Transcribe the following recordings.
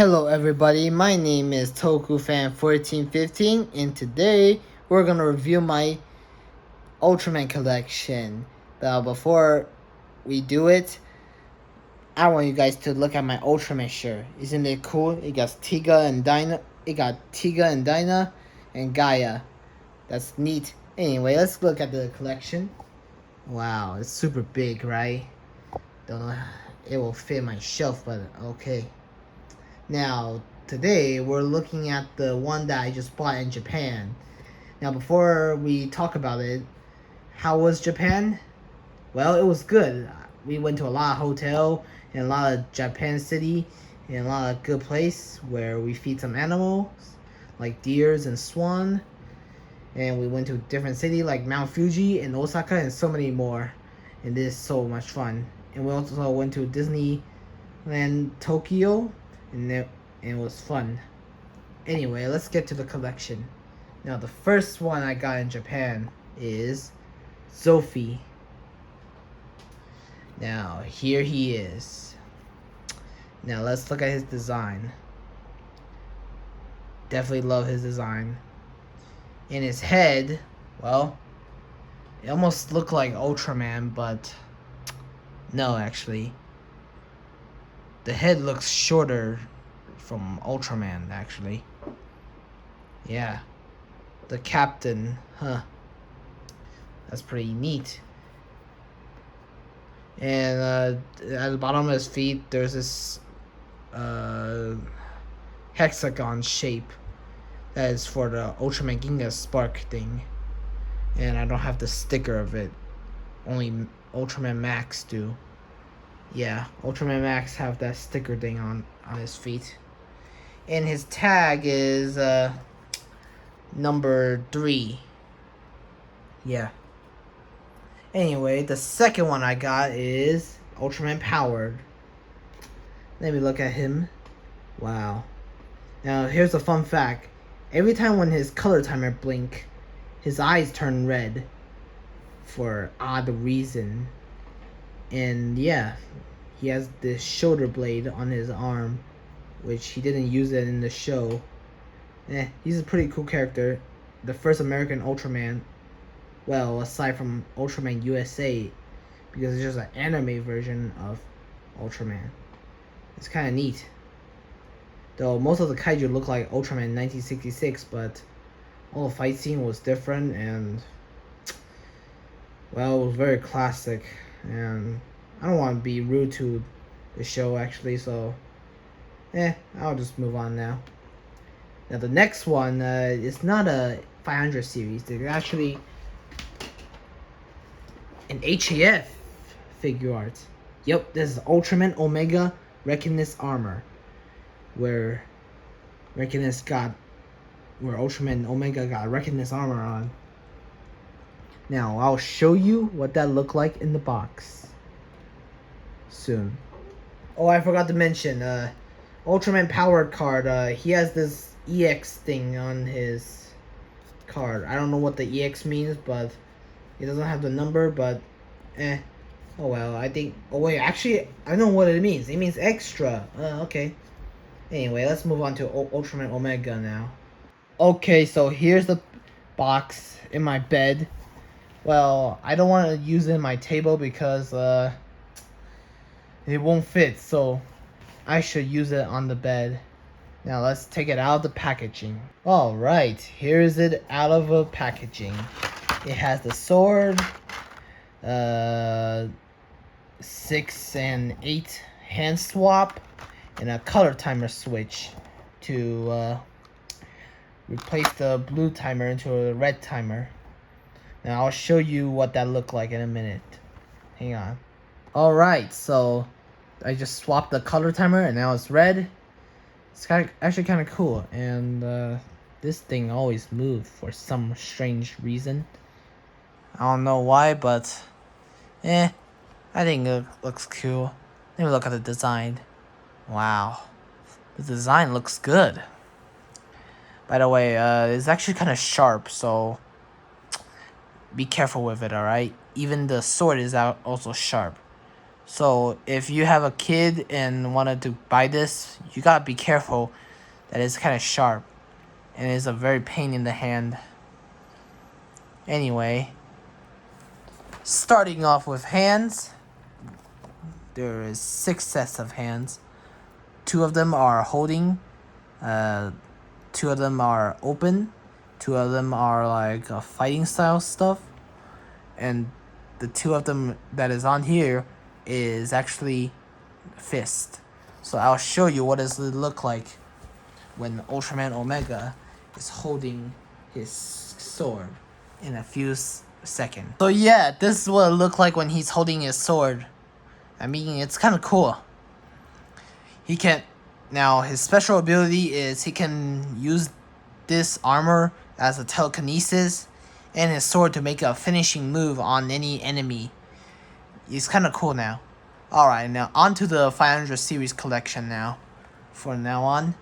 Hello everybody, my name is TokuFan1415 and today we're gonna review my Ultraman collection. But before we do it, I want you guys to look at my Ultraman shirt. Isn't it cool? It got Tiga and Dinah and Gaia. That's neat. Anyway, let's look at the collection. Wow, it's super big, right? Don't know it will fit my shelf, but okay. Now, today we're looking at the one that I just bought in Japan. Now, before we talk about it, how was Japan? Well, it was good. We went to a lot of hotel in a lot of Japan city, in a lot of good place where we feed some animals like deers and swan. And we went to a different city like Mount Fuji and Osaka and so many more. And this is so much fun. And we also went to Disneyland Tokyo, and it was fun. Anyway, let's get to the collection. Now, the first one I got in Japan is Sophie. Now, here he is. Now, let's look at his design. Definitely love his design. In his head, well, it almost looked like Ultraman, but no, actually. The head looks shorter from Ultraman, actually. Yeah. The captain, huh. That's pretty neat. And at the bottom of his feet, there's this hexagon shape that is for the Ultraman Ginga Spark thing. And I don't have the sticker of it. Only Ultraman Max do. Yeah, Ultraman Max have that sticker thing on his feet. And his tag is number 3. Yeah. Anyway, the second one I got is Ultraman Powered. Let me look at him. Wow. Now, here's a fun fact. Every time when his color timer blink, his eyes turn red for odd reason. And yeah, he has this shoulder blade on his arm, which he didn't use it in the show. He's a pretty cool character. The first American Ultraman. Well, aside from Ultraman USA, because it's just an anime version of Ultraman. It's kind of neat. Though most of the kaiju look like Ultraman 1966, but all the fight scene was different and, well, it was very classic. And I don't want to be rude to the show, actually, so I'll just move on now. Now, the next one is not a 500 series. It's actually an HAF figure art. Yep, this is Ultraman Omega Reckoness Armor, where Ultraman Omega got Reckoness Armor on. Now, I'll show you what that looked like in the box soon. Oh, I forgot to mention, Ultraman Powered card, he has this EX thing on his card. I don't know what the EX means, but it doesn't have the number, but oh well, I think, oh wait, actually, I know what it means. It means extra. Okay. Anyway, let's move on to Ultraman Omega now. Okay, so here's the box in my bed. Well, I don't want to use it in my table because it won't fit, so I should use it on the bed. Now let's take it out of the packaging. Alright, here is it out of the packaging. It has the sword, 6 and 8 hand swap, and a color timer switch to replace the blue timer into a red timer. Now I'll show you what that looked like in a minute. Hang on. Alright, so I just swapped the color timer and now it's red. It's actually kind of cool, and this thing always moved for some strange reason. I don't know why, but I think it looks cool. Let me look at the design. Wow, the design looks good. By the way, it's actually kind of sharp, so be careful with it, alright? Even the sword is also sharp. So if you have a kid and wanted to buy this, you gotta be careful that it's kind of sharp and it's a very pain in the hand. Anyway, starting off with hands, there is 6 sets of hands. 2 of them are holding, 2 of them are open, 2 of them are like fighting style stuff, and the 2 of them that is on here is actually fist. So I'll show you what does it look like when Ultraman Omega is holding his sword in a few seconds. So yeah, this is what it looked like when he's holding his sword. I mean, it's kind of cool. He can... Now, his special ability is he can use this armor as a telekinesis and his sword to make a finishing move on any enemy. He's kind of cool now. Alright, now on to the 500 series collection now. For now on.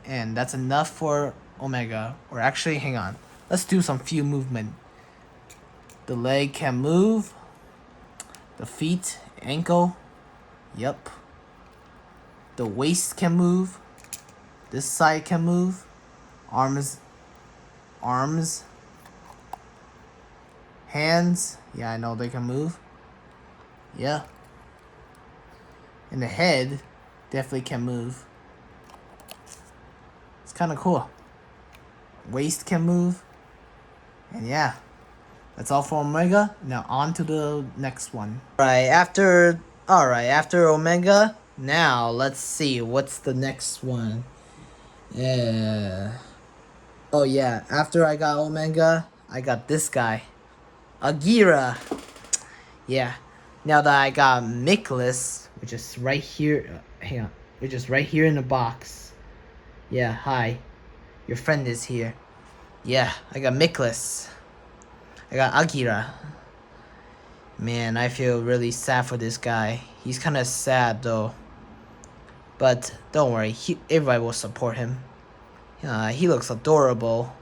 And that's enough for Omega. Or actually, hang on. Let's do some few movement. The leg can move. The feet, ankle. Yep. The waist can move. This side can move. Arms. Hands. Yeah, I know they can move. Yeah. And the head definitely can move. It's kind of cool. Waist can move. And yeah. That's all for Omega. Now on to the next one. Alright, after Omega, now let's see what's the next one. Yeah. Oh yeah, after I got Omega, I got this guy. Agira. Yeah. Now that I got Miklas, which is right here, hang on, which is right here in the box. Yeah, hi. Your friend is here. Yeah, I got Miklas. I got Agira. Man, I feel really sad for this guy. He's kind of sad though. But don't worry, everybody will support him. He looks adorable.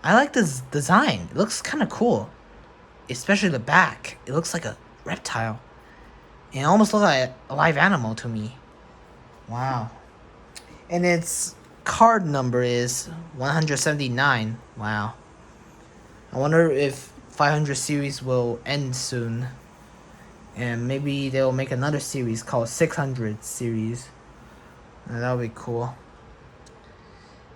I like this design. It looks kind of cool. Especially the back. It looks like a reptile. It almost looks like a live animal to me. Wow. And its card number is 179. Wow. I wonder if 500 series will end soon. And maybe they'll make another series called 600 series. That'll be cool.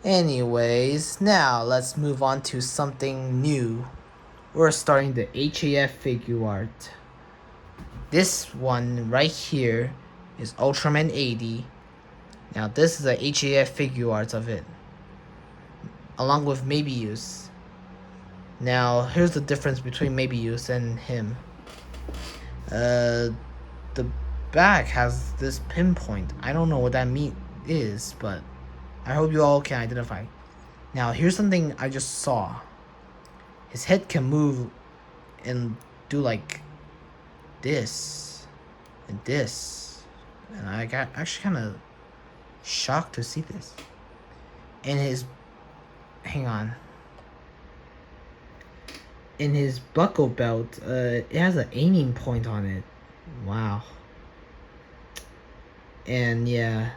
Anyways, now let's move on to something new. We're starting the HAF figure art. This one right here is Ultraman 80. Now this is a HAF figure art of it, along with Mebius. Now here's the difference between Mebius and him. The back has this pinpoint. I don't know what that is, but I hope you all can identify. Now here's something I just saw. His head can move and do like this and this, and I got actually kind of shocked to see this. And his, hang on, in his buckle belt, it has an aiming point on it. Wow. And yeah,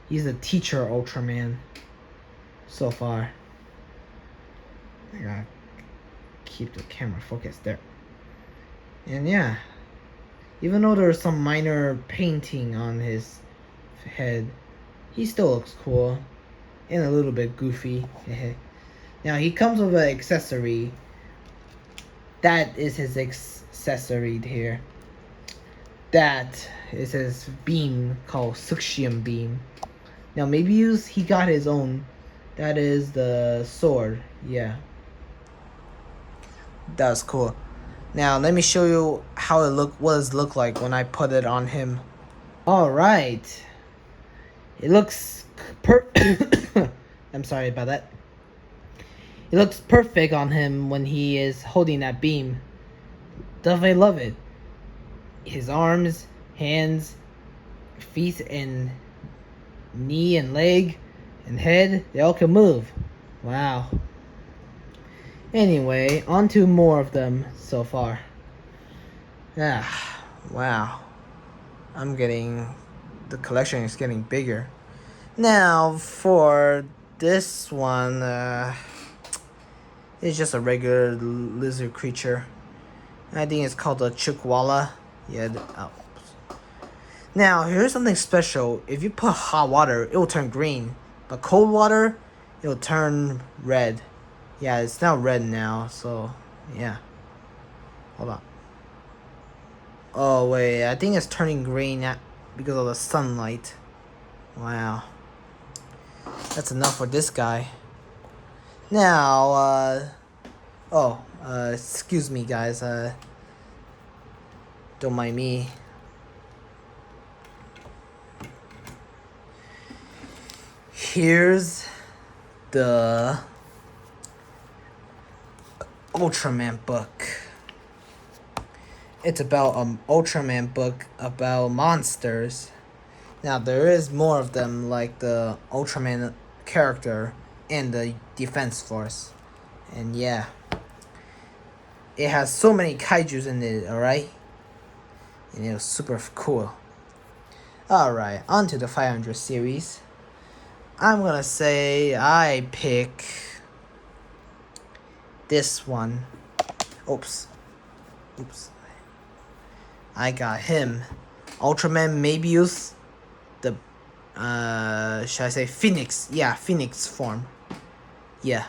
he's a teacher Ultraman so far. I gotta keep the camera focused there. And yeah, even though there's some minor painting on his head, he still looks cool and a little bit goofy. Now he comes with an accessory. That is his accessory here. That is his beam called Suction Beam. Now maybe he got his own. That is the sword. Yeah. That was cool. Now let me show you how what it look like when I put it on him. All right. It looks I'm sorry about that. It looks perfect on him when he is holding that beam. Definitely love it. His arms, hands, feet, and knee and leg and head, they all can move. Wow. Anyway, on to more of them so far. Wow. The collection is getting bigger. Now, for this one, it's just a regular lizard creature. I think it's called a chukwala. Yeah. Now, here's something special. If you put hot water, it will turn green. But cold water, it will turn red. Yeah, it's now red now, so yeah. Hold on. Oh, wait, I think it's turning green because of the sunlight. Wow. That's enough for this guy. Now, excuse me, guys. Don't mind me. Here's the Ultraman book. It's about an Ultraman book about monsters. Now, there is more of them, like the Ultraman character and the Defense Force. And yeah, it has so many kaijus in it, alright? And it was super cool. Alright, on to the 500 series. I'm gonna say I pick this one. Oops. I got him. Ultraman Mabius. The, should I say Phoenix? Yeah, Phoenix form. Yeah.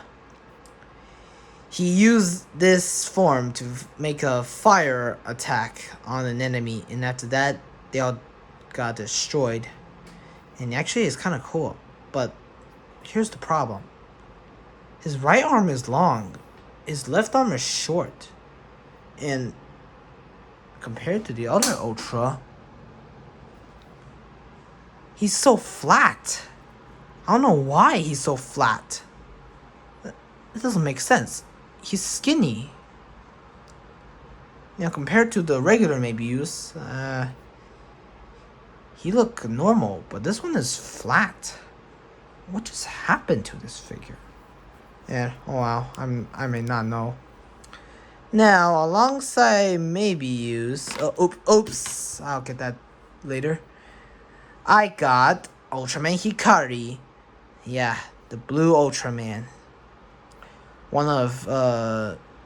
He used this form to make a fire attack on an enemy, and after that, they all got destroyed. And actually, it's kind of cool. But here's the problem. His right arm is long. His left arm is short. And compared to the other Ultra, he's so flat. I don't know why he's so flat. It doesn't make sense. He's skinny. Now, compared to the regular Mabius, he look normal, but this one is flat. What just happened to this figure? Yeah, oh wow, I may not know. Now, alongside Mabius, oops, I'll get that later. I got Ultraman Hikari. Yeah, the blue Ultraman. One of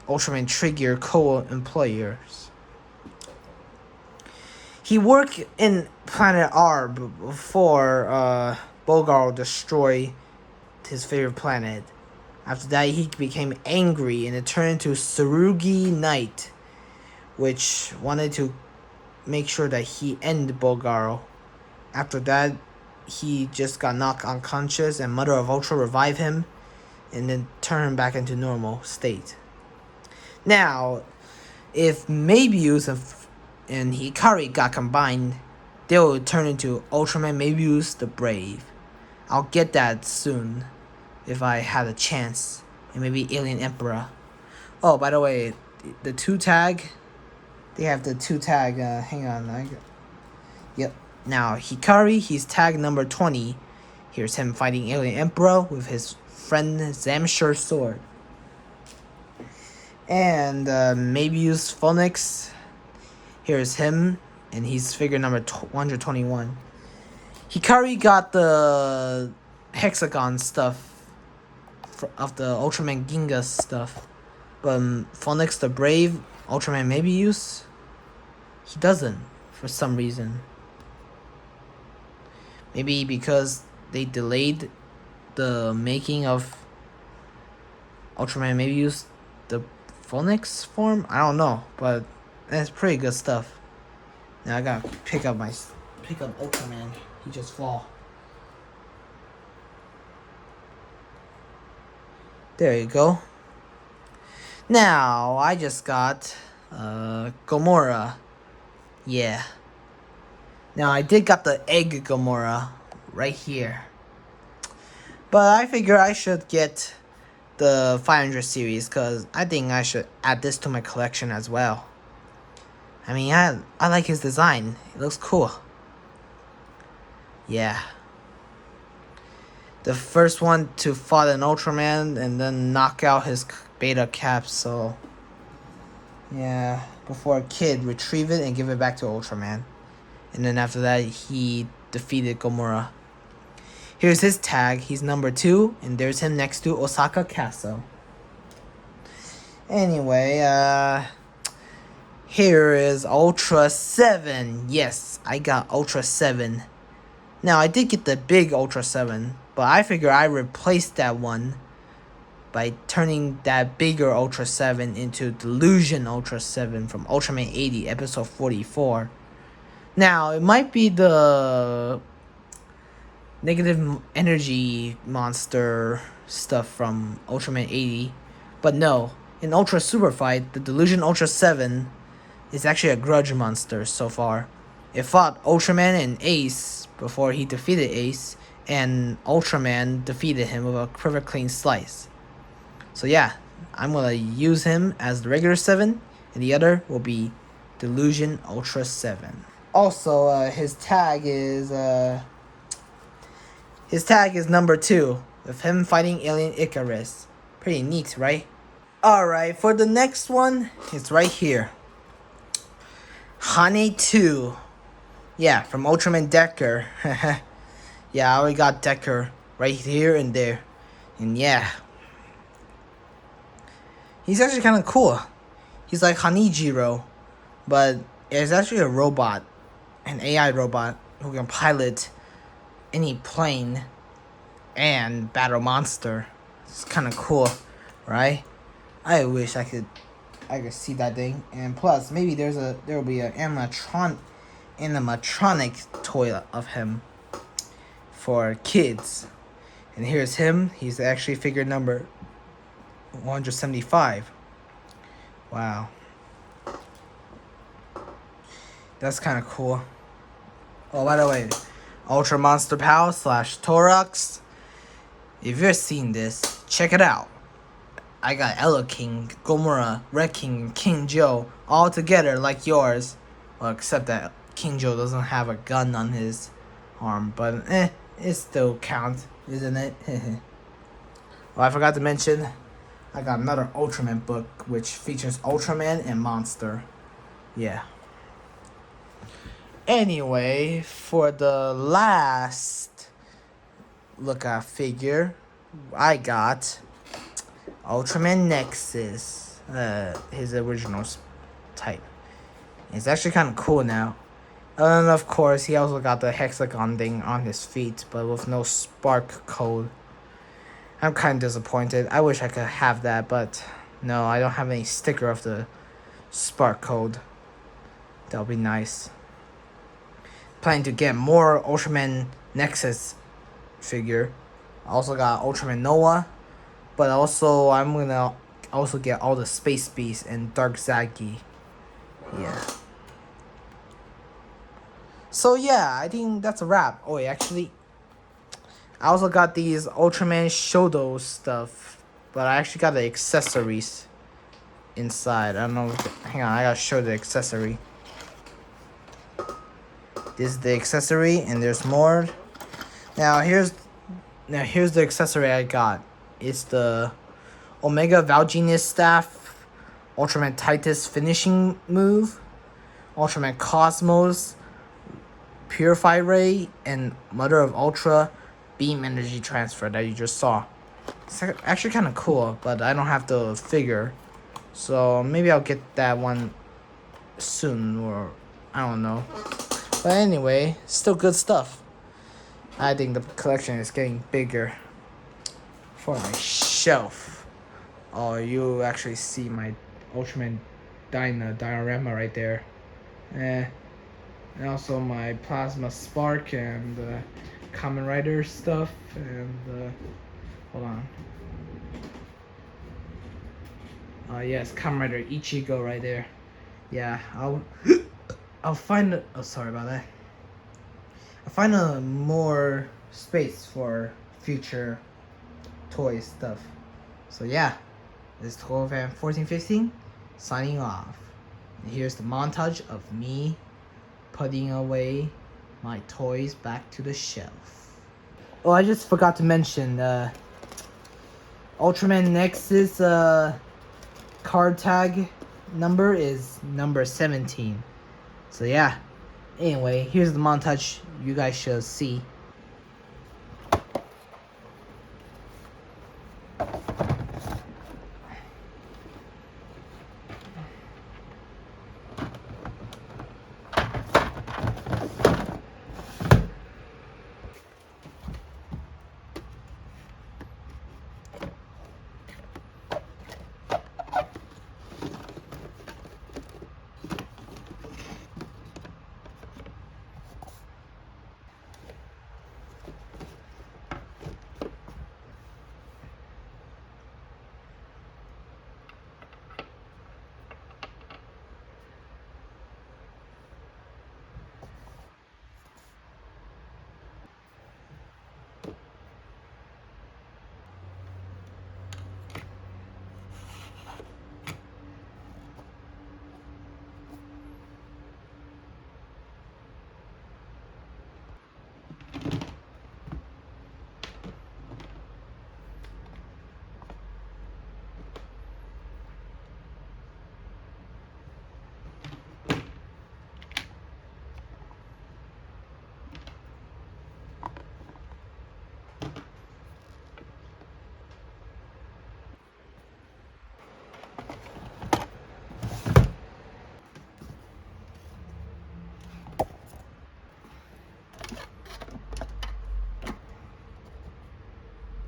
Ultraman Trigger co-employers. He worked in Planet R before Bogar destroyed his favorite planet. After that, he became angry and it turned into Tsurugi Knight, which wanted to make sure that he ended Bogaro. After that, he just got knocked unconscious and Mother of Ultra revived him and then turn him back into normal state. Now, if Mabius and Hikari got combined, they will turn into Ultraman Mabius the Brave. I'll get that soon, if I had a chance. And maybe Alien Emperor. Oh, by the way, the 2 tag, they have the 2 tag, hang on. Yep. Now, Hikari, he's tag number 20. Here's him fighting Alien Emperor with his friend Zamshur's sword. And Mabius Phoenix, here's him, and he's figure number 121. Hikari got the hexagon stuff of the Ultraman Ginga stuff, but Phoenix the Brave, Ultraman Mabius, he doesn't for some reason. Maybe because they delayed the making of Ultraman Mabius the Phoenix form? I don't know, but it's pretty good stuff. Now I gotta pick up Ultraman. He just fall. There you go. Now I just got Gomorrah. Yeah. Now I did got the egg Gomorrah right here. But I figure I should get the 500 series because I think I should add this to my collection as well. I mean, I like his design. It looks cool. Yeah. The first one to fight an Ultraman and then knock out his beta cap, so Yeah, before a kid retrieve it and give it back to Ultraman. And then after that, he defeated Gomora. Here's his tag. He's number 2, and there's him next to Osaka Castle. Anyway, here is Ultra 7. Yes, I got Ultra 7. Now, I did get the big Ultra 7, but I figure I replaced that one by turning that bigger Ultra 7 into Delusion Ultra 7 from Ultraman 80, episode 44. Now, it might be the negative energy monster stuff from Ultraman 80, but no. In Ultra Super Fight, the Delusion Ultra 7 is actually a grudge monster so far. It fought Ultraman and Ace before he defeated Ace, and Ultraman defeated him with a perfect clean slice. So yeah, I'm gonna use him as the regular 7, and the other will be Delusion Ultra 7. Also, his tag is number 2, with him fighting Alien Icarus. Pretty neat, right? Alright, for the next one, it's right here. Hane 2. Yeah, from Ultraman Decker. Yeah, I already got Decker right here and there. And yeah. He's actually kind of cool. He's like Hanejiro, but it's actually a robot. An AI robot who can pilot any plane and battle monster. It's kind of cool, right? I wish I could see that thing. And plus, maybe there will be an animatronic toy of him for kids. And here's him. He's actually figure number 175. Wow. That's kind of cool. Oh, by the way, Ultra Monster Power / Torax. If you're seeing this, check it out. I got Ella King, Gomora, Red King, and King Joe all together like yours. Well, except that King Joe doesn't have a gun on his arm, but it still counts, isn't it? Well, I forgot to mention, I got another Ultraman book which features Ultraman and Monster. Yeah. Anyway, for the last lookout figure, I got Ultraman Nexus, his original type. It's actually kind of cool now. And of course, he also got the hexagon thing on his feet, but with no spark code. I'm kind of disappointed. I wish I could have that, but no, I don't have any sticker of the spark code. That would be nice. Planning to get more Ultraman Nexus figure. I also got Ultraman Noah. But also, I'm gonna also get all the Space Beasts and Dark Zagi. Yeah. So yeah, I think that's a wrap. Oh, wait, actually, I also got these Ultraman Shodo stuff. But I actually got the accessories inside. I don't know. Hang on, I gotta show the accessory. This is the accessory, and there's more. Now here's the accessory I got. It's the Omega Valgenius Staff, Ultraman Titus Finishing Move, Ultraman Cosmos, Purify Ray, and Mother of Ultra Beam Energy Transfer that you just saw. It's actually kind of cool, but I don't have the figure. So maybe I'll get that one soon, or I don't know. But anyway, still good stuff. I think the collection is getting bigger for my shelf. Oh, you actually see my Ultraman diorama right there. And also my Plasma Spark and Kamen Rider stuff. And hold on. Yes, Kamen Rider Ichigo right there. Yeah, I'll find. Oh, sorry about that. I'll find more space for future toy stuff. So yeah, this is 12/14/15 signing off. And here's the montage of me putting away my toys back to the shelf. Oh, I just forgot to mention Ultraman Nexus card tag number is number 17. So yeah. Anyway, here's the montage you guys should see.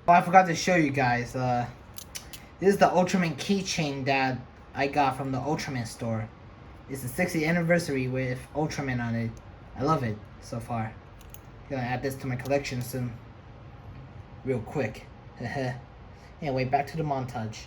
Oh, I forgot to show you guys. This is the Ultraman keychain that I got from the Ultraman store. It's the 60th anniversary with Ultraman on it. I love it so far. Gonna add this to my collection soon. Real quick. Anyway, back to the montage.